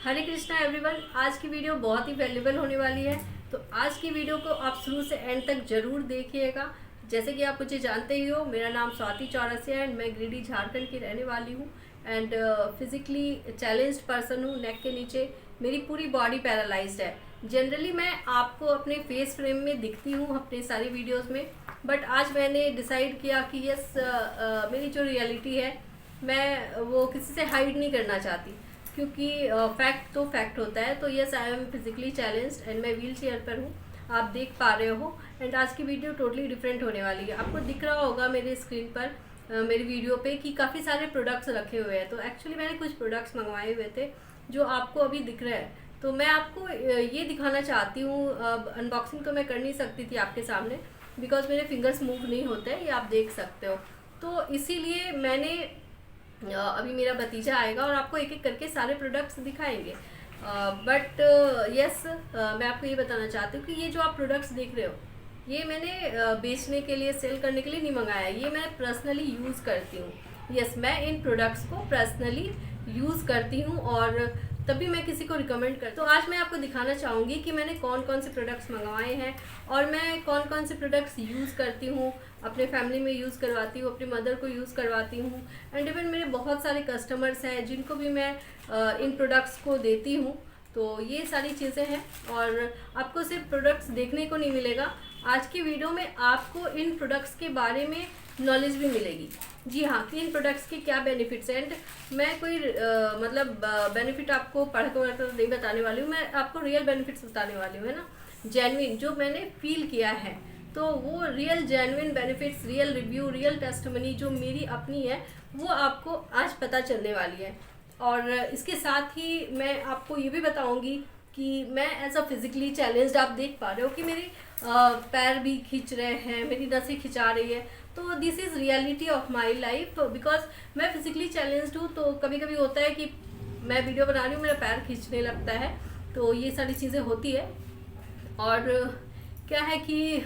हरे Krishna everyone. आज की video बहुत ही वैल्यूबल होने वाली है, तो आज की वीडियो को आप शुरू से एंड तक जरूर देखिएगा। जैसे कि आप मुझे जानते ही हो, मेरा नाम स्वाति चौरसिया एंड मैं गिरिडीह झारखंड की रहने वाली हूँ एंड फिजिकली चैलेंज्ड पर्सन हूँ। नेक के नीचे मेरी पूरी बॉडी पैरालाइज्ड है। जनरली मैं आपको अपने फेस फ्रेम में दिखती हूँ अपनी सारी वीडियोज़ में, बट आज मैंने डिसाइड किया कि यस मेरी जो रियलिटी है मैं वो किसी से हाइड नहीं करना चाहती, क्योंकि फैक्ट तो फैक्ट होता है। तो yes, I am physically challenged and मैं व्हील चेयर पर हूँ, आप देख पा रहे हो। एंड आज की वीडियो टोटली डिफरेंट होने वाली है। आपको दिख रहा होगा मेरे स्क्रीन पर मेरी वीडियो पे कि काफ़ी सारे प्रोडक्ट्स रखे हुए हैं। तो एक्चुअली मैंने कुछ प्रोडक्ट्स मंगवाए हुए थे जो आपको अभी दिख रहे हैं। तो मैं आपको ये दिखाना चाहती हूँ। अनबॉक्सिंग तो मैं कर नहीं सकती थी आपके सामने, बिकॉज मेरे फिंगर्स मूव नहीं होते, ये आप देख सकते हो। तो इसीलिए मैंने अभी मेरा भतीजा आएगा और आपको एक एक करके सारे प्रोडक्ट्स दिखाएंगे। बट यस, मैं आपको ये बताना चाहती हूँ कि ये जो आप प्रोडक्ट्स देख रहे हो, ये मैंने बेचने के लिए, सेल करने के लिए नहीं मंगाया। ये मैं पर्सनली यूज़ करती हूँ। यस, मैं इन प्रोडक्ट्स को पर्सनली यूज़ करती हूँ और तभी मैं किसी को रिकमेंड करती हूँ। तो आज मैं आपको दिखाना चाहूँगी कि मैंने कौन कौन से प्रोडक्ट्स मंगवाए हैं और मैं कौन कौन से प्रोडक्ट्स यूज़ करती हूँ, अपने फैमिली में यूज़ करवाती हूँ, अपनी मदर को यूज़ करवाती हूँ। एंड इवन मेरे बहुत सारे कस्टमर्स हैं जिनको भी मैं इन प्रोडक्ट्स को देती हूँ। तो ये सारी चीज़ें हैं और आपको सिर्फ प्रोडक्ट्स देखने को नहीं मिलेगा, आज की वीडियो में आपको इन प्रोडक्ट्स के बारे में नॉलेज भी मिलेगी। जी हाँ, कि इन प्रोडक्ट्स के क्या बेनिफिट्स हैं। एंड मैं कोई बेनिफिट आपको पढ़ कर नहीं बताने वाली हूँ, मैं आपको रियल बेनिफिट्स बताने वाली हूँ, है ना। जेन्युइन जो मैंने फील किया है, तो वो real genuine benefits, real review, real testimony जो मेरी अपनी है, वो आपको आज पता चलने वाली है। और इसके साथ ही मैं आपको ये भी बताऊंगी कि मैं एज अ फिजिकली चैलेंज्ड, आप देख पा रहे हो कि मेरी पैर भी खींच रहे हैं, मेरी नसें खिंचा रही है। तो this is reality of my life, because मैं फिजिकली चैलेंज्ड हूँ। तो कभी कभी होता है कि मैं वीडियो बना रही हूँ, मेरा पैर खींचने लगता है, तो ये सारी चीज़ें होती है। और क्या है कि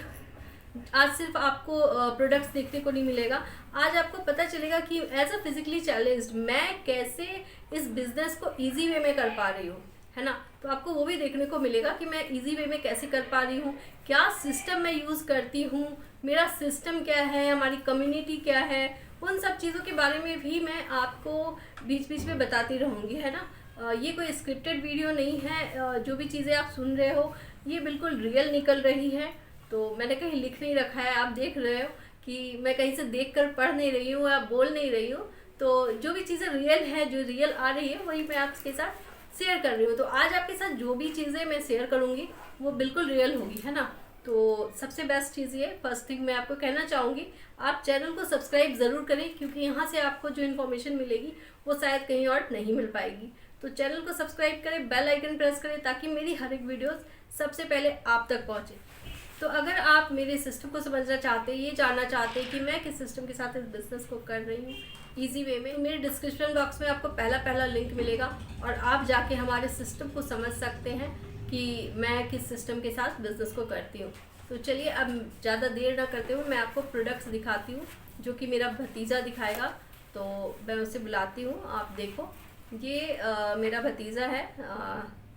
आज सिर्फ आपको प्रोडक्ट्स देखने को नहीं मिलेगा, आज आपको पता चलेगा कि एज अ फिजिकली चैलेंज्ड मैं कैसे इस बिजनेस को इजी वे में कर पा रही हूँ, है ना। तो आपको वो भी देखने को मिलेगा कि मैं इजी वे में कैसे कर पा रही हूँ, क्या सिस्टम मैं यूज़ करती हूँ, मेरा सिस्टम क्या है, हमारी कम्युनिटी क्या है। उन सब चीज़ों के बारे में भी मैं आपको बीच बीच में बताती रहूँगी, है ना। ये कोई स्क्रिप्टेड वीडियो नहीं है। जो भी चीज़ें आप सुन रहे हो ये बिल्कुल रियल निकल रही है। तो मैंने कहीं लिख नहीं रखा है, आप देख रहे हो कि मैं कहीं से देखकर पढ़ नहीं रही हूँ या बोल नहीं रही हूँ। तो जो भी चीज़ें रियल है, जो रियल आ रही है, वही मैं आपके साथ शेयर कर रही हूँ। तो आज आपके साथ जो भी चीज़ें मैं शेयर करूँगी वो बिल्कुल रियल होगी, है ना। तो सबसे बेस्ट चीज़ ये, फर्स्ट थिंग मैं आपको कहना चाहूँगी, आप चैनल को सब्सक्राइब ज़रूर करें, क्योंकि यहाँ से आपको जो इन्फॉर्मेशन मिलेगी वो शायद कहीं और नहीं मिल पाएगी। तो चैनल को सब्सक्राइब करें, बेल आइकन प्रेस करें, ताकि मेरी हर एक वीडियोज़ सबसे पहले आप तक पहुँचे। तो अगर आप मेरे सिस्टम को समझना चाहते हैं, ये जानना चाहते हैं कि मैं किस सिस्टम के साथ इस बिज़नेस को कर रही हूँ ईजी वे में, तो मेरे डिस्क्रिप्शन बॉक्स में आपको पहला लिंक मिलेगा और आप जाके हमारे सिस्टम को समझ सकते हैं कि मैं किस सिस्टम के साथ बिज़नेस को करती हूँ। तो चलिए, अब ज़्यादा देर ना करते हुए मैं आपको प्रोडक्ट्स दिखाती हूँ जो कि मेरा भतीजा दिखाएगा। तो मैं उसे बुलाती हूँ, आप देखो। ये मेरा भतीजा है,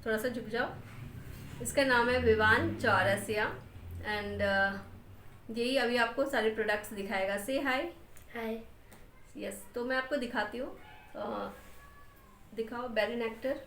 थोड़ा सा झुक जाओ। इसका नाम है विवान चौरसिया एंड यही अभी आपको सारे प्रोडक्ट्स दिखाएगा। से हाय। हाय। यस, तो मैं आपको दिखाती हूँ। दिखाओ बेरी नेक्टर।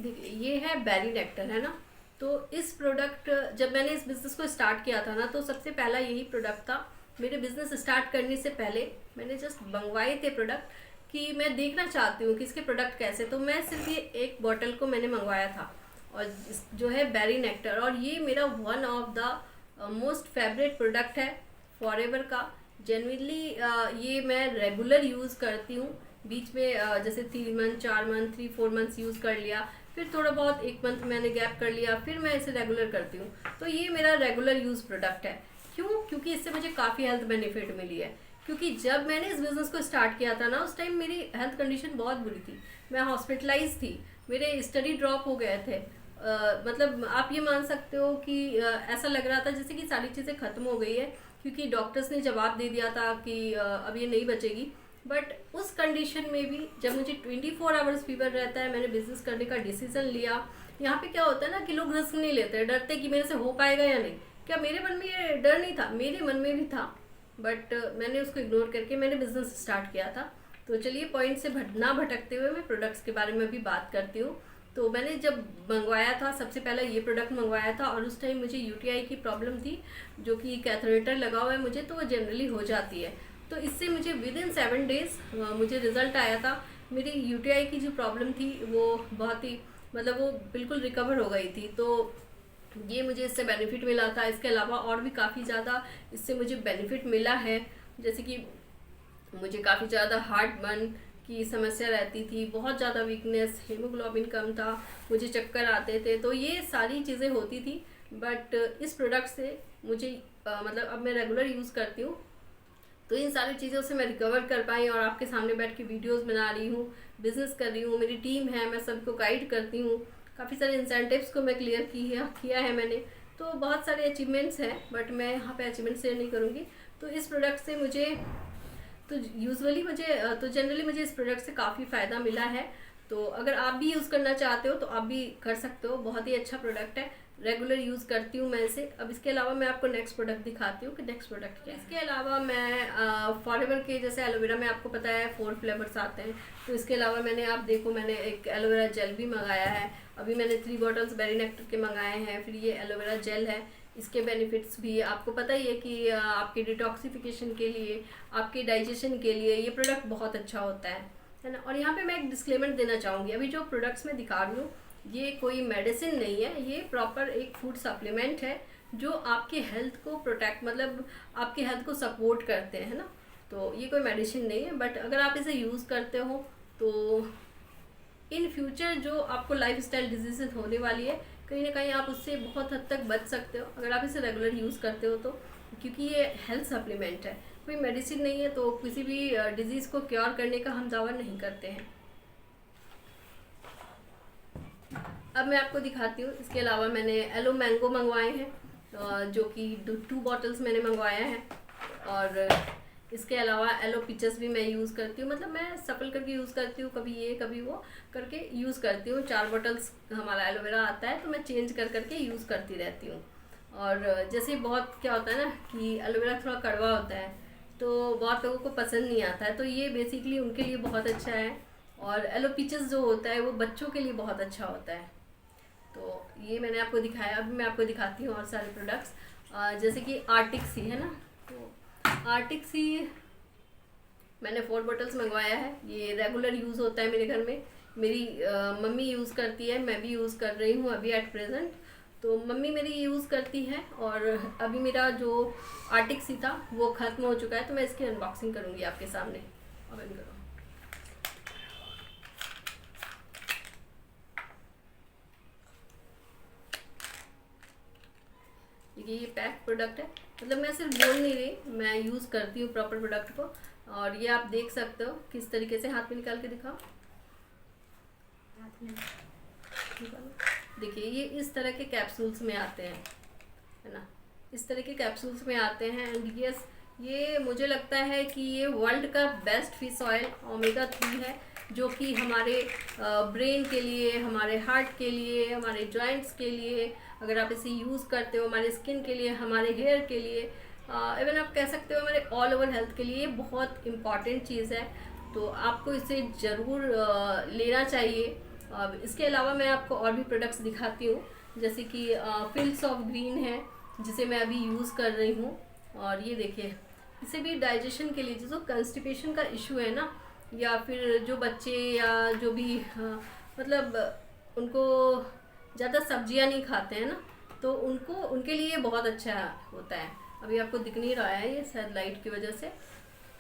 देखिए, ये है बेरी नेक्टर, है ना। तो इस प्रोडक्ट, जब मैंने इस बिज़नेस को स्टार्ट किया था ना, तो सबसे पहला यही प्रोडक्ट था। मेरे बिज़नेस स्टार्ट करने से पहले मैंने जस्ट मंगवाए थे प्रोडक्ट कि मैं देखना चाहती हूँ कि इसके प्रोडक्ट कैसे। तो मैं सिर्फ ये एक बॉटल को मैंने मंगवाया था, और जो है बेरी नेक्टर, और ये मेरा one of the most favourite product है फॉरएवर का। जेन्युइनली ये मैं रेगुलर यूज़ करती हूँ। बीच में जैसे 3 मंथ, 4 मंथ, 3-4 मंथ्स यूज़ कर लिया, फिर थोड़ा बहुत 1 मंथ मैंने गैप कर लिया, फिर मैं इसे रेगुलर करती हूँ। तो ये मेरा रेगुलर यूज़ प्रोडक्ट है। क्यों? क्योंकि इससे मुझे काफ़ी हेल्थ बेनिफिट मिली है। क्योंकि जब मैंने इस बिज़नेस को स्टार्ट किया था ना, उस टाइम मेरी हेल्थ कंडीशन बहुत बुरी थी, मैं हॉस्पिटलाइज थी, मेरे स्टडी ड्रॉप हो गए थे। मतलब आप ये मान सकते हो कि ऐसा लग रहा था जैसे कि सारी चीज़ें ख़त्म हो गई है, क्योंकि डॉक्टर्स ने जवाब दे दिया था कि अब ये नहीं बचेगी। बट उस कंडीशन में भी जब मुझे 24 आवर्स फीवर रहता है, मैंने बिजनेस करने का डिसीजन लिया। यहाँ पे क्या होता है ना कि लोग रिस्क नहीं लेते, डरते कि मेरे से हो पाएगा या नहीं। क्या मेरे मन में ये डर नहीं था? मेरे मन में भी था, बट मैंने उसको इग्नोर करके मैंने बिजनेस स्टार्ट किया था। तो चलिए पॉइंट से ना भटकते हुए मैं प्रोडक्ट्स के बारे में भी बात करती हूँ। तो मैंने जब मंगवाया था, सबसे पहले ये प्रोडक्ट मंगवाया था, और उस टाइम मुझे यूटीआई की प्रॉब्लम थी, जो कि कैथेटर लगा हुआ है मुझे, तो वो जनरली हो जाती है। तो इससे मुझे विद इन 7 डेज मुझे रिजल्ट आया था। मेरी यूटीआई की जो प्रॉब्लम थी वो बहुत ही मतलब वो बिल्कुल रिकवर हो गई थी। तो ये मुझे इससे बेनिफिट मिला था। इसके अलावा और भी काफ़ी ज़्यादा इससे मुझे बेनिफिट मिला है, जैसे कि मुझे काफ़ी ज़्यादा हार्ट बर्न की समस्या रहती थी, बहुत ज़्यादा वीकनेस, हीमोग्लोबिन कम था, मुझे चक्कर आते थे, तो ये सारी चीज़ें होती थी। बट इस प्रोडक्ट से मुझे मतलब अब मैं रेगुलर यूज़ करती हूँ, तो इन सारी चीज़ों से मैं रिकवर कर पाई और आपके सामने बैठ के वीडियोस बना रही हूँ, बिजनेस कर रही हूँ, मेरी टीम है, मैं सबको गाइड करती हूँ, काफ़ी सारे इंसेंटिव्स को मैं क्लियर किया है मैंने। तो बहुत सारे अचीवमेंट्स हैं, बट मैं यहाँ पे अचीवमेंट शेयर नहीं करूँगी। तो इस प्रोडक्ट से मुझे तो जनरली मुझे इस प्रोडक्ट से काफ़ी फ़ायदा मिला है। तो अगर आप भी यूज़ करना चाहते हो तो आप भी कर सकते हो, बहुत ही अच्छा प्रोडक्ट है, रेगुलर यूज़ करती हूँ मैं इसे। अब इसके अलावा मैं आपको नेक्स्ट प्रोडक्ट दिखाती हूँ कि नेक्स्ट प्रोडक्ट क्या है। इसके अलावा मैं फॉरएवर के जैसे एलोवेरा में आपको पता है 4 फ्लेवर्स आते हैं, तो इसके अलावा मैंने एक एलोवेरा जेल भी मंगाया है। अभी मैंने 3 बॉटल्स बेरी नेक्टर के मंगाए हैं। फिर ये एलोवेरा जेल है, इसके बेनिफिट्स भी आपको पता ही है कि आपके डिटॉक्सिफिकेशन के लिए, आपके डाइजेशन के लिए ये प्रोडक्ट बहुत अच्छा होता है ना। और यहाँ पे मैं एक डिस्क्लेमर देना चाहूँगी, अभी जो प्रोडक्ट्स मैं दिखा रही हूँ ये कोई मेडिसिन नहीं है, ये प्रॉपर एक फूड सप्लीमेंट है जो आपके हेल्थ को प्रोटेक्ट मतलब आपके हेल्थ को सपोर्ट करते हैं ना। तो ये कोई मेडिसिन नहीं है, बट अगर आप इसे यूज़ करते हो तो इन फ्यूचर जो आपको लाइफस्टाइल डिजीज़ होने वाली है, कहीं ना कहीं आप उससे बहुत हद तक बच सकते हो अगर आप इसे रेगुलर यूज़ करते हो तो, क्योंकि ये हेल्थ सप्लीमेंट है, कोई मेडिसिन नहीं है। तो किसी भी डिजीज़ को क्योर करने का हम दावा नहीं करते हैं। अब मैं आपको दिखाती हूँ, इसके अलावा मैंने एलो मैंगो मंगवाए हैं, जो कि 2 बॉटल्स मैंने मंगवाया है। और इसके अलावा एलो पिचेस भी मैं यूज़ करती हूँ, मतलब मैं सफल करके यूज़ करती हूँ, कभी ये कभी वो करके यूज़ करती हूँ। 4 बॉटल्स हमारा एलोवेरा आता है तो मैं चेंज करके यूज़ करती रहती हूँ। और जैसे बहुत क्या होता है ना कि एलोवेरा थोड़ा कड़वा होता है तो बहुत लोगों को पसंद नहीं आता है, तो ये बेसिकली उनके लिए बहुत अच्छा है। और एलो पिचेस जो होता है वो बच्चों के लिए बहुत अच्छा होता है। तो ये मैंने आपको दिखाया। अभी मैं आपको दिखाती हूँ और सारे प्रोडक्ट्स, जैसे कि आर्टिक सी है ना, तो आर्टिक सी मैंने 4 बॉटल्स मंगवाया है। ये रेगुलर यूज़ होता है मेरे घर में, मेरी मम्मी यूज़ करती है, मैं भी यूज़ कर रही हूँ अभी एट प्रेजेंट। तो मम्मी मेरी यूज़ करती है और अभी मेरा जो आर्टिक सी था वो ख़त्म हो चुका है, तो मैं इसकी अनबॉक्सिंग करूँगी आपके सामने। ओपन करो। देखिए ये पैक प्रोडक्ट है, मतलब मैं सिर्फ बोल नहीं रही, मैं यूज़ करती हूँ प्रॉपर प्रोडक्ट को। और ये आप देख सकते हो किस तरीके से, हाथ में निकाल के दिखाओ, हाथ में देखिए ये इस तरह के कैप्सूल्स में आते हैं, है ना, इस तरह के कैप्सूल्स में आते हैं। एंड यस, ये मुझे लगता है कि ये वर्ल्ड का बेस्ट फिश ऑयल ओमेगा 3 है, जो कि हमारे ब्रेन के लिए, हमारे हार्ट के लिए, हमारे जॉइंट्स के लिए, अगर आप इसे यूज़ करते हो, हमारे स्किन के लिए, हमारे हेयर के लिए, इवन आप कह सकते हो हमारे ऑल ओवर हेल्थ के लिए ये बहुत इम्पॉर्टेंट चीज़ है। तो आपको इसे ज़रूर लेना चाहिए। इसके अलावा मैं आपको और भी प्रोडक्ट्स दिखाती हूँ, जैसे कि फील्ड्स ऑफ ग्रीन है, जिसे मैं अभी यूज़ कर रही हूँ। और ये देखिए, इसे भी डाइजेशन के लिए, जिसको कंस्टिपेशन का इशू है ना, या फिर जो बच्चे या जो भी मतलब उनको ज़्यादा सब्जियां नहीं खाते हैं ना, तो उनके लिए बहुत अच्छा होता है। अभी आपको दिख नहीं रहा है ये शायद लाइट की वजह से,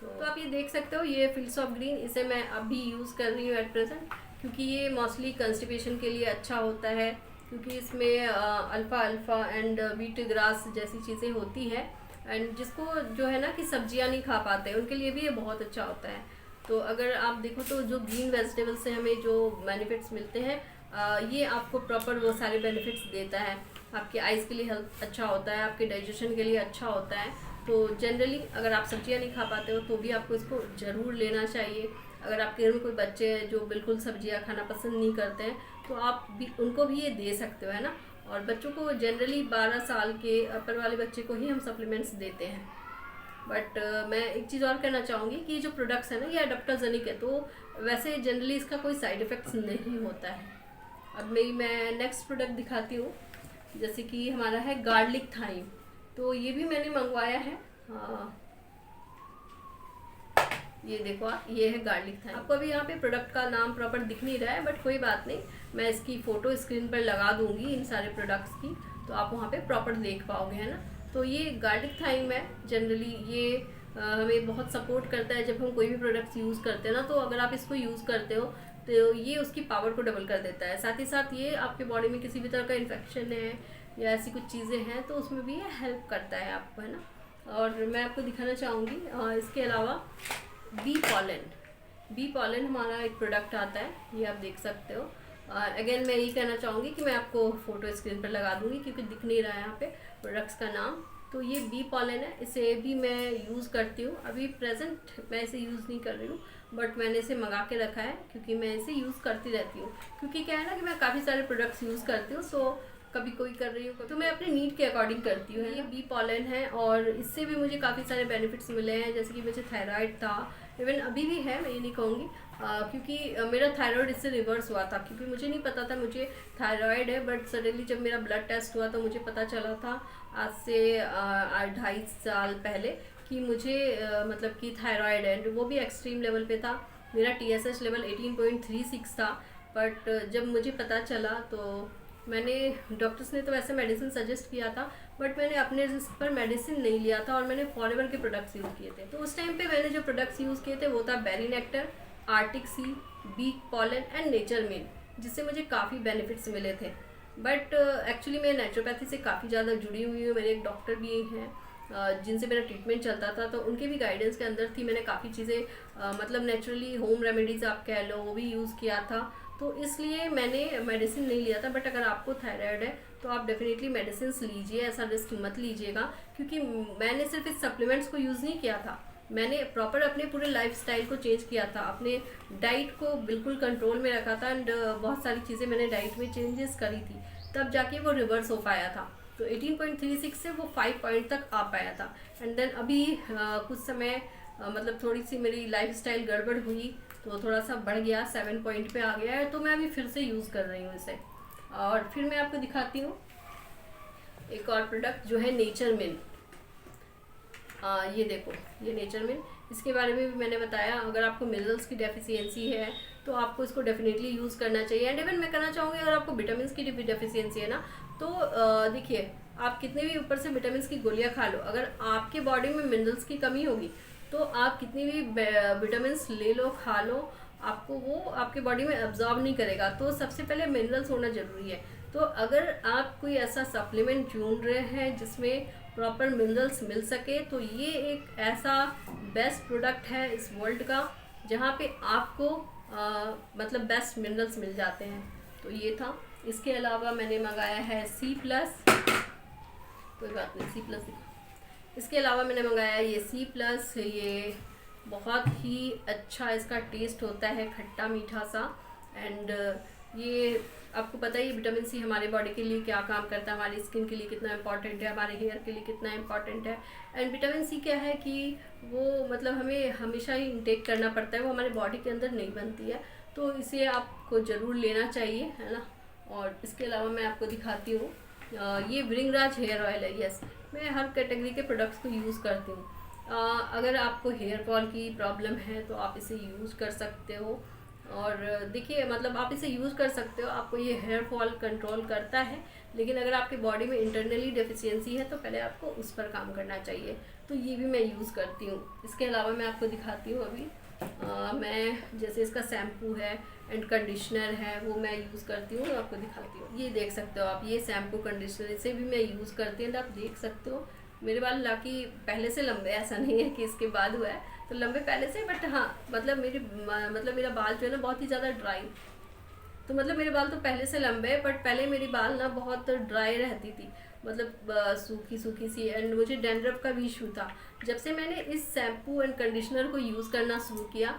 तो आप ये देख सकते हो, ये फील्ड्स ऑफ ग्रीन, इसे मैं अभी यूज़ कर रही हूँ एट प्रेजेंट, क्योंकि ये मोस्टली कंस्टिपेशन के लिए अच्छा होता है, क्योंकि इसमें अल्फ़ा एंड व्हीट ग्रास जैसी चीज़ें होती है। एंड जिसको जो है ना कि सब्जियां नहीं खा पाते, उनके लिए भी ये बहुत अच्छा होता है। तो अगर आप देखो तो जो ग्रीन वेजिटेबल से हमें जो बेनिफिट्स मिलते हैं ये आपको प्रॉपर वो सारे बेनिफिट्स देता है। आपके आइज़ के लिए हेल्थ अच्छा होता है, आपके डाइजेशन के लिए अच्छा होता है। तो जनरली अगर आप सब्जियां नहीं खा पाते हो तो भी आपको इसको ज़रूर लेना चाहिए। अगर आपके घर में कोई बच्चे हैं जो बिल्कुल सब्जियां खाना पसंद नहीं करते हैं तो आप भी उनको भी ये दे सकते हो, है ना। और बच्चों को जनरली 12 साल के ऊपर वाले बच्चे को ही हम सप्लीमेंट्स देते हैं। बट मैं एक चीज़ और कहना चाहूँगी कि जो प्रोडक्ट्स है ना, ये अडॉप्टोजेनिक है, तो वैसे जनरली इसका कोई साइड इफ़ेक्ट्स नहीं होता है। अब मैं नेक्स्ट प्रोडक्ट दिखाती हूँ, जैसे कि हमारा है गार्लिक थाइम। तो ये भी मैंने मंगवाया है। हाँ, ये देखो आप, ये है गार्लिक थाइम। आपको अभी यहाँ पे प्रोडक्ट का नाम प्रॉपर दिख नहीं रहा है, बट कोई बात नहीं, मैं इसकी फ़ोटो स्क्रीन पर लगा दूँगी इन सारे प्रोडक्ट्स की, तो आप वहाँ पे प्रॉपर देख पाओगे, है ना। तो ये गार्लिक थाइम है। जनरली ये हमें बहुत सपोर्ट करता है जब हम कोई भी प्रोडक्ट्स यूज़ करते हैं ना। तो अगर आप इसको यूज़ करते हो तो ये उसकी पावर को डबल कर देता है। साथ ही साथ ये आपके बॉडी में किसी भी तरह का इन्फेक्शन है या ऐसी कुछ चीज़ें हैं तो उसमें भी ये हेल्प करता है आपको, है ना। और मैं आपको दिखाना चाहूँगी इसके अलावा बी पॉलन हमारा एक प्रोडक्ट आता है, ये आप देख सकते हो। अगेन मैं यही कहना चाहूँगी कि मैं आपको फ़ोटो स्क्रीन पर लगा दूँगी क्योंकि दिख नहीं रहा है यहाँ पे प्रोडक्ट्स का नाम। तो ये बी पॉलन है, इसे भी मैं यूज़ करती हूँ। अभी प्रेजेंट मैं इसे यूज़ नहीं कर रही हूँ, बट मैंने इसे मंगा के रखा है क्योंकि मैं इसे यूज़ करती रहती हूँ। क्योंकि क्या है ना कि मैं काफ़ी सारे प्रोडक्ट्स यूज़ करती हूँ, सो कभी कोई कर रही हूँ तो मैं अपनी नीड के अकॉर्डिंग करती हूँ। ये बी पॉलन है और इससे भी मुझे काफ़ी सारे बेनिफिट्स मिले हैं। जैसे कि मुझे थायराइड था, इवन अभी भी है, मैं ये नहीं कहूँगी, क्योंकि मेरा थायराइड इससे रिवर्स हुआ था। क्योंकि मुझे नहीं पता था मुझे थायराइड है, बट सडनली जब मेरा ब्लड टेस्ट हुआ तो मुझे पता चला था आज से 2.5 साल पहले कि मुझे मतलब कि थायराइड है, वो भी एक्सट्रीम लेवल पे था। मेरा TSH लेवल 18.36 था। बट जब मुझे पता चला तो मैंने, डॉक्टर्स ने तो वैसे मेडिसिन सजेस्ट किया था, बट मैंने अपने रिस्क पर मेडिसिन नहीं लिया था और मैंने फॉरएवर के प्रोडक्ट्स यूज़ किए थे। तो उस टाइम पे मैंने जो प्रोडक्ट्स यूज़ किए थे वो था berry nectar, arctic sea, bee pollen and nature मिन, जिससे मुझे काफ़ी बेनिफिट्स मिले थे। बट एक्चुअली मैं नेचुरोपैथी से काफ़ी ज़्यादा जुड़ी हुई हूँ। मेरे एक डॉक्टर भी हैं जिनसे मेरा ट्रीटमेंट चलता था, तो उनके भी गाइडेंस के अंदर थी। मैंने काफ़ी चीज़ें मतलब नेचुरली होम रेमेडीज़ आप कह लो वो भी यूज़ किया था, तो इसलिए मैंने मेडिसिन नहीं लिया था। बट अगर आपको थायराइड है तो आप डेफिनेटली मेडिसिन लीजिए, ऐसा रिस्क मत लीजिएगा। क्योंकि मैंने सिर्फ इस सप्लीमेंट्स को यूज़ नहीं किया था, मैंने प्रॉपर अपने पूरे लाइफस्टाइल को चेंज किया था, अपने डाइट को बिल्कुल कंट्रोल में रखा था एंड बहुत सारी चीज़ें मैंने डाइट में चेंजेस करी थी, तब जाके वो रिवर्स हो पाया था। तो 18.36 से वो 5 पॉइंट तक आ पाया था। एंड देन अभी कुछ समय मतलब थोड़ी सी मेरी लाइफस्टाइल गड़बड़ हुई तो थोड़ा सा बढ़ गया, 7 पॉइंट पे आ गया है। तो मैं अभी फिर से यूज़ कर रही हूँ इसे। और फिर मैं आपको दिखाती हूँ एक और प्रोडक्ट जो है नेचर मिन। ये देखो, ये नेचर मिन, इसके बारे में भी मैंने बताया। अगर आपको मिनरल्स की डेफिशिएंसी है तो आपको इसको डेफिनेटली यूज़ करना चाहिए। एंड इवन मैं कहना चाहूँगी अगर आपको विटामिन की डेफिशिएंसी है ना, तो देखिए आप कितने भी ऊपर से विटामिन की गोलियाँ खा लो, अगर आपके बॉडी में मिनरल्स की कमी होगी तो आप कितनी भी विटामिन ले लो, खा लो, आपको वो आपके बॉडी में एब्जॉर्ब नहीं करेगा। तो सबसे पहले मिनरल्स होना ज़रूरी है। तो अगर आप कोई ऐसा सप्लीमेंट ढूंढ रहे हैं जिसमें प्रॉपर मिनरल्स मिल सके तो ये एक ऐसा बेस्ट प्रोडक्ट है इस वर्ल्ड का जहाँ पे आपको मतलब बेस्ट मिनरल्स मिल जाते हैं। तो ये था। इसके अलावा मैंने मंगाया है C+, कोई बात नहीं, C+। इसके अलावा मैंने मंगाया है ये C+, ये बहुत ही अच्छा इसका टेस्ट होता है, खट्टा मीठा सा। एंड ये आपको पता ही विटामिन C हमारे बॉडी के लिए क्या काम करता है, हमारी स्किन के लिए कितना इंपॉर्टेंट है, हमारे हेयर के लिए कितना इंपॉर्टेंट है। एंड विटामिन C क्या है कि वो मतलब हमें हमेशा ही इंटेक करना पड़ता है, वो हमारे बॉडी के अंदर नहीं बनती है, तो इसे आपको ज़रूर लेना चाहिए, है ना। और इसके अलावा मैं आपको दिखाती हूँ, ये भृंगराज हेयर ऑयल है। यस, मैं हर कैटेगरी के प्रोडक्ट्स को यूज़ करती हूँ। अगर आपको हेयर फॉल की प्रॉब्लम है तो आप इसे यूज़ कर सकते हो। और देखिए मतलब आप इसे यूज़ कर सकते हो, आपको ये हेयर फॉल कंट्रोल करता है। लेकिन अगर आपके बॉडी में इंटरनली डेफिशिएंसी है तो पहले आपको उस पर काम करना चाहिए। तो ये भी मैं यूज़ करती हूँ। इसके अलावा मैं आपको दिखाती हूँ अभी मैं जैसे इसका शैम्पू है एंड कंडीशनर है वो मैं यूज़ करती हूँ, आपको दिखाती हूँ। ये देख सकते हो आप, ये शैम्पू कंडीशनर इसे भी मैं यूज़ करती हूँ। आप देख सकते हो मेरे बाल लाकी पहले से लंबे, ऐसा नहीं है कि इसके बाद हुआ है, तो लंबे पहले से। बट हाँ मतलब मेरा बाल जो है ना बहुत ही ज़्यादा ड्राई, तो मतलब मेरे बाल तो पहले से लंबे हैं, बट पहले मेरी बाल ना बहुत ड्राई रहती थी, मतलब सूखी सूखी सी, एंड मुझे डैंड्रफ का भी इशू था। जब से मैंने इस शैम्पू एंड कंडीशनर को यूज़ करना शुरू किया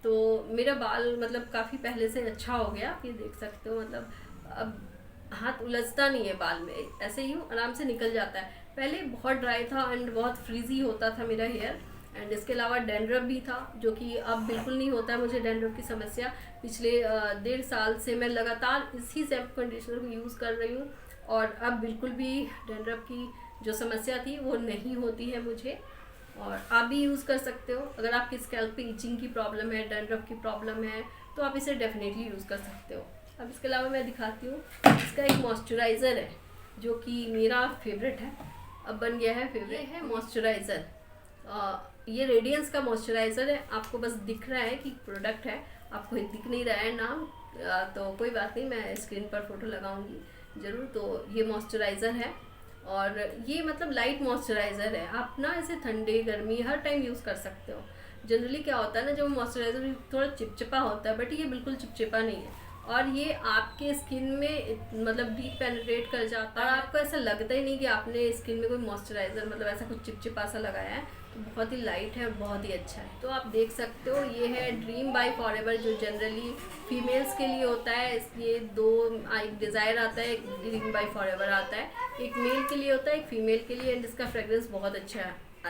तो मेरा बाल मतलब काफ़ी पहले से अच्छा हो गया। आप ये देख सकते हो, मतलब अब हाथ उलझता नहीं है बाल में, ऐसे ही आराम से निकल जाता है। पहले बहुत ड्राई था एंड बहुत फ्रीजी होता था मेरा हेयर, एंड इसके अलावा डैंड्रफ भी था, जो कि अब बिल्कुल नहीं होता है मुझे डैंड्रफ की समस्या। पिछले 1.5 साल से मैं लगातार इसी शैम्पू कंडीशनर को यूज़ कर रही हूँ, और अब बिल्कुल भी डैंड्रफ की जो समस्या थी वो नहीं होती है मुझे। और आप भी यूज़ कर सकते हो। अगर आपकी स्कैल्प पे इचिंग की प्रॉब्लम है, डैंड्रफ की प्रॉब्लम है, तो आप इसे डेफिनेटली यूज़ कर सकते हो। अब इसके अलावा मैं दिखाती हूँ, इसका एक मॉइस्चराइज़र है जो कि मेरा फेवरेट है, अब बन गया है फेवरेट। ये है मॉइस्चराइज़र, ये रेडियंस का मॉइस्चराइज़र है। आपको बस दिख रहा है कि प्रोडक्ट है, आपको दिख नहीं रहा है नाम, तो कोई बात नहीं, मैं स्क्रीन पर फोटो लगाऊंगी ज़रूर। तो ये मॉइस्चराइज़र है, और ये मतलब लाइट मॉइस्चराइज़र है। आप ना इसे ठंडे गर्मी हर टाइम यूज़ कर सकते हो। जनरली क्या होता है ना, जब मॉइस्चराइज़र थोड़ा चिपचिपा होता है, बट ये बिल्कुल चिपचिपा नहीं है, और ये आपके स्किन में मतलब डीप पेनिट्रेट कर जाता है, और आपको ऐसा लगता ही नहीं कि आपने स्किन में कोई मॉइस्चराइज़र मतलब ऐसा कुछ चिपचिपा सा लगाया है। तो बहुत ही लाइट है और बहुत ही अच्छा है। तो आप देख सकते हो, ये है ड्रीम बाय फॉरएवर, जो जनरली फीमेल्स के लिए होता है। ये दो एक डिज़ायर आता है, एक ड्रीम बाय फॉरएवर आता है, एक मेल के लिए होता है, एक फीमेल के लिए, एंड इसका फ्रेग्रेंस बहुत अच्छा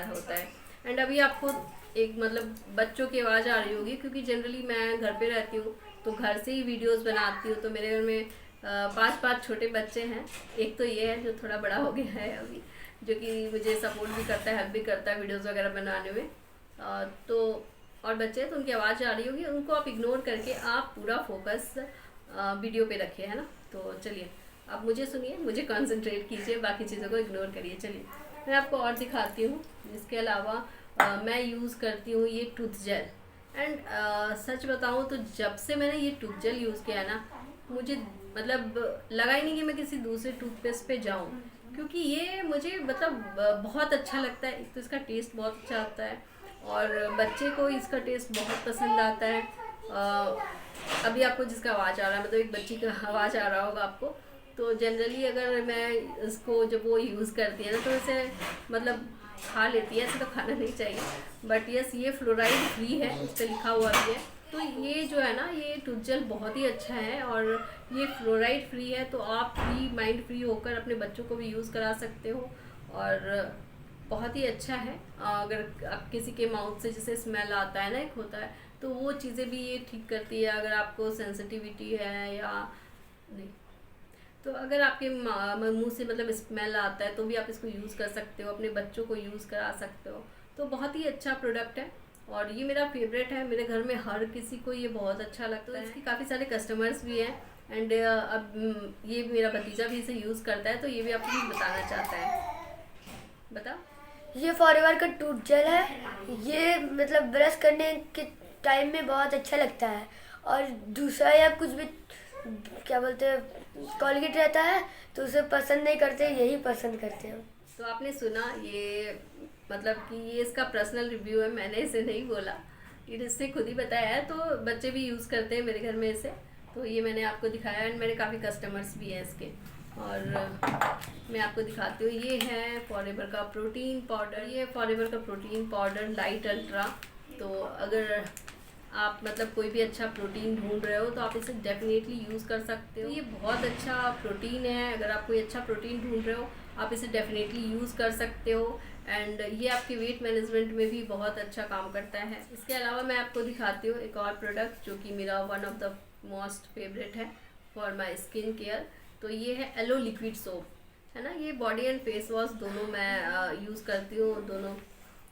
होता है। एंड अभी आपको एक मतलब बच्चों की आवाज़ आ रही होगी, क्योंकि जनरली मैं घर पे रहती हूँ तो घर से ही वीडियोस बनाती हूँ। तो मेरे घर में 5 छोटे बच्चे हैं। एक तो ये है जो थोड़ा बड़ा हो गया है अभी, जो कि मुझे सपोर्ट भी करता है, हेल्प भी करता है वीडियोस वगैरह बनाने में। तो और बच्चे हैं तो उनकी आवाज़ आ रही होगी, उनको आप इग्नोर करके आप पूरा फोकस वीडियो पे रखिए, है ना। तो चलिए आप मुझे सुनिए, मुझे कंसंट्रेट कीजिए, बाकी चीज़ों को इग्नोर करिए। चलिए मैं आपको और दिखाती हूँ। इसके अलावा मैं यूज़ करती हूँ ये टूथ जेल, एंड सच बताऊँ तो जब से मैंने ये टूथ जेल यूज़ किया है ना, मुझे मतलब लगा ही नहीं कि मैं किसी दूसरे टूथपेस्ट पे जाऊँ, क्योंकि ये मुझे मतलब बहुत अच्छा लगता है। एक तो इसका टेस्ट बहुत अच्छा आता है, और बच्चे को इसका टेस्ट बहुत पसंद आता है। अभी आपको जिसका आवाज़ आ रहा है, मतलब एक बच्ची का आवाज़ आ रहा होगा आपको। तो जनरली अगर मैं इसको जब वो यूज़ करती है ना, तो इसे मतलब खा लेती है। ऐसे तो खाना नहीं चाहिए, बट यस ये फ्लोराइड फ्री है, इस पर लिखा हुआ भी है। तो ये जो है ना, ये टूथ जेल बहुत ही अच्छा है, और ये फ्लोराइड फ्री है, तो आप फ्री माइंड फ्री होकर अपने बच्चों को भी यूज़ करा सकते हो, और बहुत ही अच्छा है। अगर आप किसी के माउथ से जैसे स्मेल आता है ना, एक होता है, तो वो चीज़ें भी ये ठीक करती है। अगर आपको सेंसिटिविटी है या नहीं, तो अगर आपके मुंह से मतलब स्मेल आता है तो भी आप इसको यूज़ कर सकते हो, अपने बच्चों को यूज़ करा सकते हो। तो बहुत ही अच्छा प्रोडक्ट है, और ये मेरा फेवरेट है। मेरे घर में हर किसी को ये बहुत अच्छा लगता है। इसकी काफ़ी सारे कस्टमर्स भी हैं, एंड अब ये मेरा भतीजा भी इसे यूज़ करता है, तो ये भी आपको कुछ बताना चाहता है। बताओ। ये फॉरएवर का टूथ जेल है। ये मतलब ब्रश करने के टाइम में बहुत अच्छा लगता है, और दूसरा या कुछ भी क्या बोलते हैं कोलगेट रहता है तो उसे पसंद नहीं करते, यही पसंद करते हो। तो आपने सुना, ये मतलब कि ये इसका पर्सनल रिव्यू है, मैंने इसे नहीं बोला, ये इससे खुद ही बताया है। तो बच्चे भी यूज़ करते हैं मेरे घर में इसे, तो ये मैंने आपको दिखाया, एंड मेरे काफ़ी कस्टमर्स भी हैं इसके। और मैं आपको दिखाती हूँ, ये है फॉरएवर का प्रोटीन पाउडर। ये फॉरएवर का प्रोटीन पाउडर लाइट अल्ट्रा। तो अगर आप मतलब कोई भी अच्छा प्रोटीन ढूंढ रहे हो तो आप इसे डेफिनेटली यूज़ कर सकते हो। ये बहुत अच्छा प्रोटीन है, अगर आप कोई अच्छा प्रोटीन ढूंढ रहे हो आप इसे डेफिनेटली यूज़ कर सकते हो, एंड ये आपके वेट मैनेजमेंट में भी बहुत अच्छा काम करता है। इसके अलावा मैं आपको दिखाती हूँ एक और प्रोडक्ट जो कि मेरा one of the most favourite है फॉर माई स्किन केयर। तो ये है एलो लिक्विड सोप, है ना। ये बॉडी एंड फेस वॉश दोनों मैं यूज़ करती हूँ, दोनों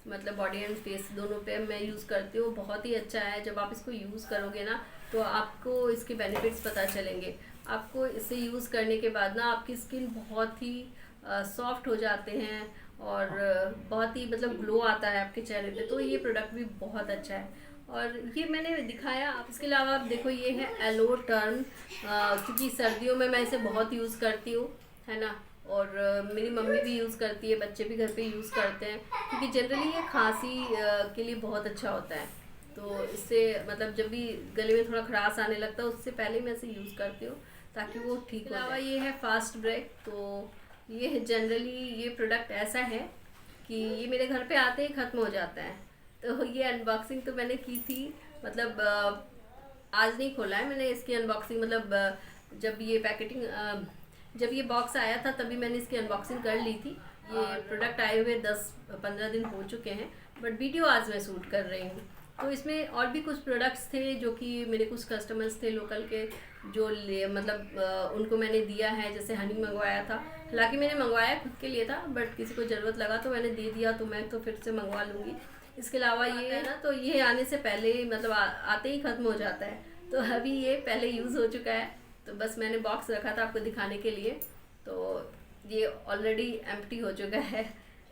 मतलब बॉडी एंड फेस दोनों पे मैं यूज़ करती हूँ। बहुत ही अच्छा है, जब आप इसको यूज़ करोगे ना तो आपको इसके बेनिफिट्स पता चलेंगे। आपको इसे यूज़ करने के बाद ना आपकी स्किन बहुत ही सॉफ्ट हो जाते हैं, और बहुत ही मतलब ग्लो आता है आपके चेहरे पे। तो ये प्रोडक्ट भी बहुत अच्छा है, और ये मैंने दिखाया आप। इसके अलावा आप देखो, ये है एलो टर्न, क्योंकि सर्दियों में मैं इसे बहुत यूज़ करती हूँ, है ना। और मेरी मम्मी भी यूज़ करती है, बच्चे भी घर पे यूज़ करते हैं, क्योंकि जनरली ये खांसी के लिए बहुत अच्छा होता है। तो इससे मतलब जब भी गले में थोड़ा खराश आने लगता है उससे पहले मैं इसे यूज़ करती हूँ ताकि वो ठीक हो जाए। ये है फास्ट ब्रेक। तो ये जनरली ये प्रोडक्ट ऐसा है कि ये मेरे घर पे आते ही ख़त्म हो जाता है। तो ये अनबॉक्सिंग तो मैंने की थी, मतलब आज नहीं खोला है मैंने इसकी अनबॉक्सिंग, मतलब जब ये पैकेटिंग जब ये बॉक्स आया था तभी मैंने इसकी अनबॉक्सिंग कर ली थी। ये प्रोडक्ट आए हुए 10-15 दिन हो चुके हैं, बट वीडियो आज मैं शूट कर रही हूँ। तो इसमें और भी कुछ प्रोडक्ट्स थे जो कि मेरे कुछ कस्टमर्स थे लोकल के, जो मतलब उनको मैंने दिया है। जैसे हनी मंगवाया था, हालांकि मैंने मंगवाया खुद के लिए था, बट किसी को ज़रूरत लगा तो मैंने दे दिया, तो मैं तो फिर से मंगवा लूँगी। इसके अलावा ये है ना, तो ये आने से पहले मतलब आते ही ख़त्म हो जाता है। तो अभी ये पहले यूज़ हो चुका है, तो बस मैंने बॉक्स रखा था आपको दिखाने के लिए। तो ये ऑलरेडी एम्प्टी हो चुका है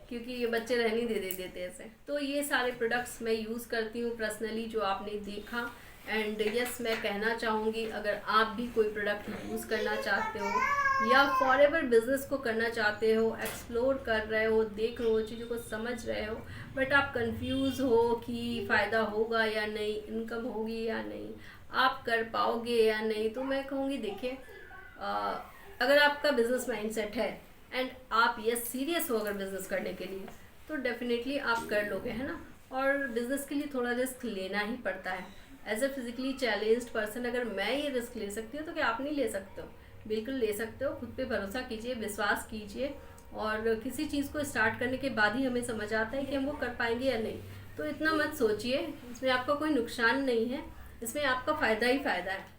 क्योंकि ये बच्चे रहने दे देते ऐसे। तो ये सारे प्रोडक्ट्स मैं यूज़ करती हूँ पर्सनली, जो आपने देखा। एंड यस, मैं कहना चाहूँगी अगर आप भी कोई प्रोडक्ट यूज़ करना चाहते हो या फॉरएवर बिजनेस को करना चाहते हो, एक्सप्लोर कर रहे हो, देख रहे हो, चीज़ों को समझ रहे हो, बट आप कंफ्यूज हो कि फ़ायदा होगा या नहीं, इनकम होगी या नहीं, आप कर पाओगे या नहीं, तो मैं कहूँगी देखिए, अगर आपका बिजनेस माइंडसेट है एंड आप ये सीरियस हो अगर बिजनेस करने के लिए, तो डेफिनेटली आप कर लोगे, है ना। और बिजनेस के लिए थोड़ा रिस्क लेना ही पड़ता है। As a physically challenged person अगर मैं ये रिस्क ले सकती हूँ तो क्या आप नहीं ले सकते हो? बिल्कुल ले सकते हो। खुद पे भरोसा कीजिए, विश्वास कीजिए, और किसी चीज़ को स्टार्ट करने के बाद ही हमें समझ आता है कि हम वो कर पाएंगे या नहीं। तो इतना मत सोचिए, इसमें आपका कोई नुकसान नहीं है, इसमें आपका फ़ायदा ही फ़ायदा है।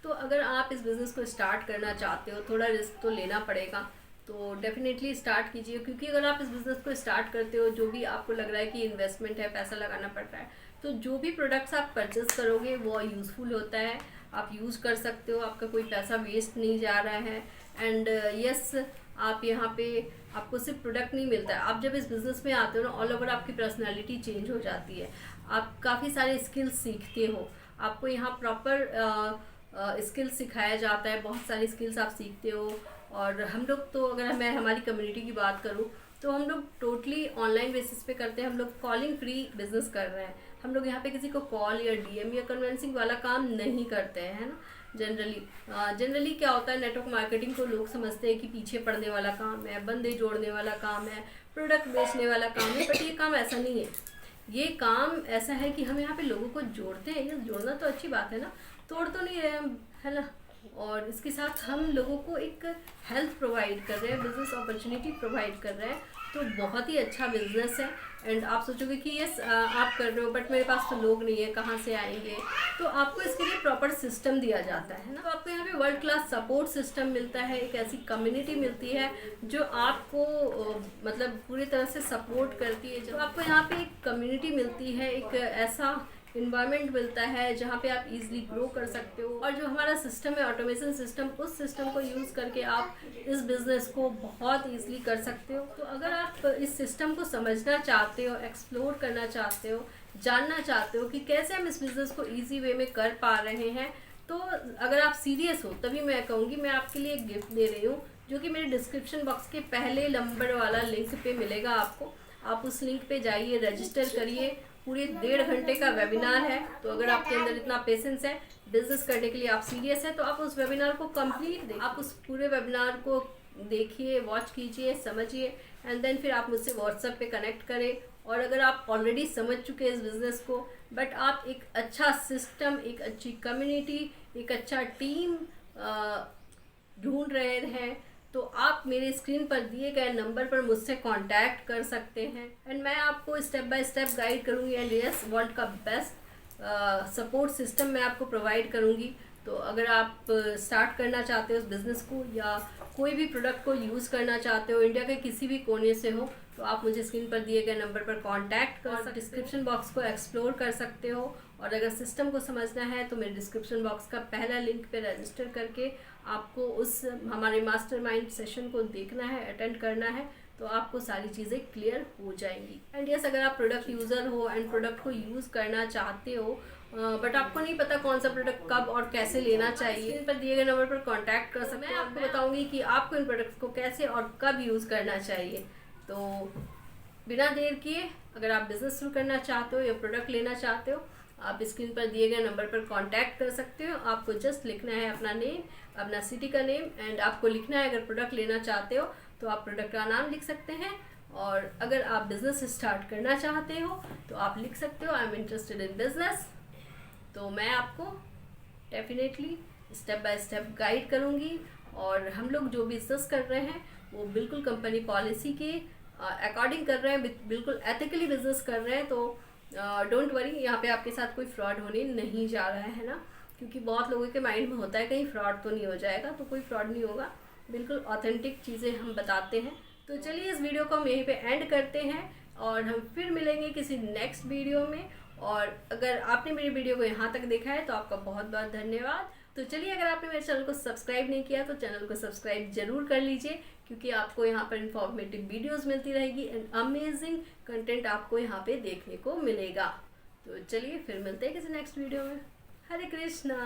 तो अगर आप इस बिज़नेस को स्टार्ट करना चाहते हो, थोड़ा रिस्क तो लेना पड़ेगा, तो डेफिनेटली स्टार्ट कीजिए। क्योंकि अगर आप इस बिज़नेस को स्टार्ट करते हो, जो भी आपको लग रहा है कि इन्वेस्टमेंट है, पैसा लगाना पड़ रहा है, तो जो भी प्रोडक्ट्स आप परचेस करोगे वो यूज़फुल होता है, आप यूज़ कर सकते हो, आपका कोई पैसा वेस्ट नहीं जा रहा है। एंड यस, आप यहाँ पे आपको सिर्फ प्रोडक्ट नहीं मिलता है, आप जब इस बिज़नेस में आते हो ना, ऑल ओवर आपकी पर्सनैलिटी चेंज हो जाती है। आप काफ़ी सारे स्किल्स सीखते हो, आपको यहाँ प्रॉपर स्किल्स सिखाया जाता है, बहुत सारी स्किल्स आप सीखते हो। और हम लोग तो, अगर मैं हमारी कम्युनिटी की बात करूँ, तो हम लोग टोटली ऑनलाइन बेसिस पे करते हैं। हम लोग कॉलिंग फ्री बिजनेस कर रहे हैं। हम लोग यहाँ पे किसी को कॉल या डीएम या कन्वेंसिंग वाला काम नहीं करते हैं, है ना। जनरली क्या होता है, नेटवर्क मार्केटिंग को लोग समझते हैं कि पीछे पड़ने वाला काम है, बंदे जोड़ने वाला काम है, प्रोडक्ट बेचने वाला काम है, बट ये काम ऐसा नहीं है। ये काम ऐसा है कि हम यहाँ पे लोगों को जोड़ते हैं। ये जोड़ना तो अच्छी बात है ना, तोड़ तो नहीं रहे हम, है ना। और इसके साथ हम लोगों को एक हेल्थ प्रोवाइड कर रहे हैं, बिजनेस अपॉर्चुनिटी प्रोवाइड कर रहे हैं। तो बहुत ही अच्छा बिजनेस है। एंड आप सोचोगे कि यस आप कर रहे हो, बट मेरे पास तो लोग नहीं है, कहाँ से आएंगे। तो आपको इसके लिए प्रॉपर सिस्टम दिया जाता है ना। तो आपको यहाँ पे वर्ल्ड क्लास सपोर्ट सिस्टम मिलता है, एक ऐसी कम्युनिटी मिलती है जो आपको मतलब पूरी तरह से सपोर्ट करती है। जब आपको यहाँ पे एक कम्युनिटी मिलती है, एक ऐसा इन्वायरमेंट मिलता है जहाँ पे आप इजीली ग्रो कर सकते हो। और जो हमारा सिस्टम है, ऑटोमेशन सिस्टम, उस सिस्टम को यूज़ करके आप इस बिज़नेस को बहुत इजीली कर सकते हो। तो अगर आप इस सिस्टम को समझना चाहते हो, एक्सप्लोर करना चाहते हो, जानना चाहते हो कि कैसे हम इस बिज़नेस को ईजी वे में कर पा रहे हैं, तो अगर आप सीरियस हो, तभी मैं कहूँगी, मैं आपके लिए एक गिफ्ट दे रही हूँ, जो कि मेरे डिस्क्रिप्शन बॉक्स के पहले नंबर वाला लिंक पे मिलेगा आपको। आप उस लिंक पे जाइए, रजिस्टर करिए। पूरे 1.5 घंटे का वेबिनार है। तो अगर आपके अंदर इतना पेशेंस है, बिजनेस करने के लिए आप सीरियस है, तो आप उस वेबिनार को कंप्लीट दें। आप उस पूरे वेबिनार को देखिए, वॉच कीजिए, समझिए, एंड देन फिर आप मुझसे व्हाट्सएप पे कनेक्ट करें। और अगर आप ऑलरेडी समझ चुके हैं इस बिज़नेस को, बट आप एक अच्छा सिस्टम, एक अच्छी कम्युनिटी, एक अच्छा टीम ढूंढ रहे हैं, तो आप मेरे स्क्रीन पर दिए गए नंबर पर मुझसे कांटेक्ट कर सकते हैं। एंड मैं आपको स्टेप बाय स्टेप गाइड करूँगी। एंड यस, वर्ल्ड का बेस्ट सपोर्ट सिस्टम मैं आपको प्रोवाइड करूँगी। तो अगर आप स्टार्ट करना चाहते हो उस बिज़नेस को, या कोई भी प्रोडक्ट को यूज़ करना चाहते हो, इंडिया के किसी भी कोने से हो, तो आप मुझे स्क्रीन पर दिए गए नंबर पर कांटेक्ट कर सकते हो। डिस्क्रिप्शन बॉक्स को एक्सप्लोर कर सकते हो। और अगर सिस्टम को समझना है तो मेरे डिस्क्रिप्शन बॉक्स का पहला लिंक पे रजिस्टर करके आपको उस हमारे मास्टरमाइंड सेशन को देखना है, अटेंड करना है, तो आपको सारी चीज़ें क्लियर हो जाएंगी। एंड यस, अगर आप प्रोडक्ट यूज़र हो एंड प्रोडक्ट को यूज़ करना चाहते हो, बट आपको नहीं पता कौन सा प्रोडक्ट कब और कैसे लेना चाहिए, इन पर दिए गए नंबर पर कांटेक्ट कर सकते हैं। मैं आपको बताऊंगी कि आपको इन प्रोडक्ट्स को कैसे और कब यूज़ करना चाहिए। तो बिना देर किए, अगर आप बिज़नेस शुरू करना चाहते हो या प्रोडक्ट लेना चाहते हो, आप स्क्रीन पर दिए गए नंबर पर कांटेक्ट कर सकते हो। आपको जस्ट लिखना है अपना नेम, अपना सिटी का नेम, एंड आपको लिखना है अगर प्रोडक्ट लेना चाहते हो तो आप प्रोडक्ट का नाम लिख सकते हैं, और अगर आप बिज़नेस स्टार्ट करना चाहते हो तो आप लिख सकते हो I am interested in business. तो मैं आपको definitely step by step guide करूँगी, और हम लोग जो बिज़नेस कर रहे हैं वो बिल्कुल कंपनी पॉलिसी के अकॉर्डिंग कर रहे हैं, बिल्कुल एथिकली बिजनेस कर रहे हैं। तो डोंट वरी, यहाँ पे आपके साथ कोई फ्रॉड होने नहीं जा रहा है ना, क्योंकि बहुत लोगों के माइंड में होता है कहीं फ्रॉड तो नहीं हो जाएगा, तो कोई फ्रॉड नहीं होगा, बिल्कुल ऑथेंटिक चीज़ें हम बताते हैं। तो चलिए इस वीडियो को हम यहीं पे एंड करते हैं, और हम फिर मिलेंगे किसी नेक्स्ट वीडियो में। और अगर आपने मेरी वीडियो को यहाँ तक देखा है तो आपका बहुत बहुत धन्यवाद। तो चलिए, अगर आपने मेरे चैनल को सब्सक्राइब नहीं किया तो चैनल को सब्सक्राइब जरूर कर लीजिए, क्योंकि आपको यहाँ पर इंफॉर्मेटिव वीडियोस मिलती रहेगी एंड अमेजिंग कंटेंट आपको यहाँ पे देखने को मिलेगा। तो चलिए फिर मिलते हैं किसी नेक्स्ट वीडियो में। हरे कृष्णा।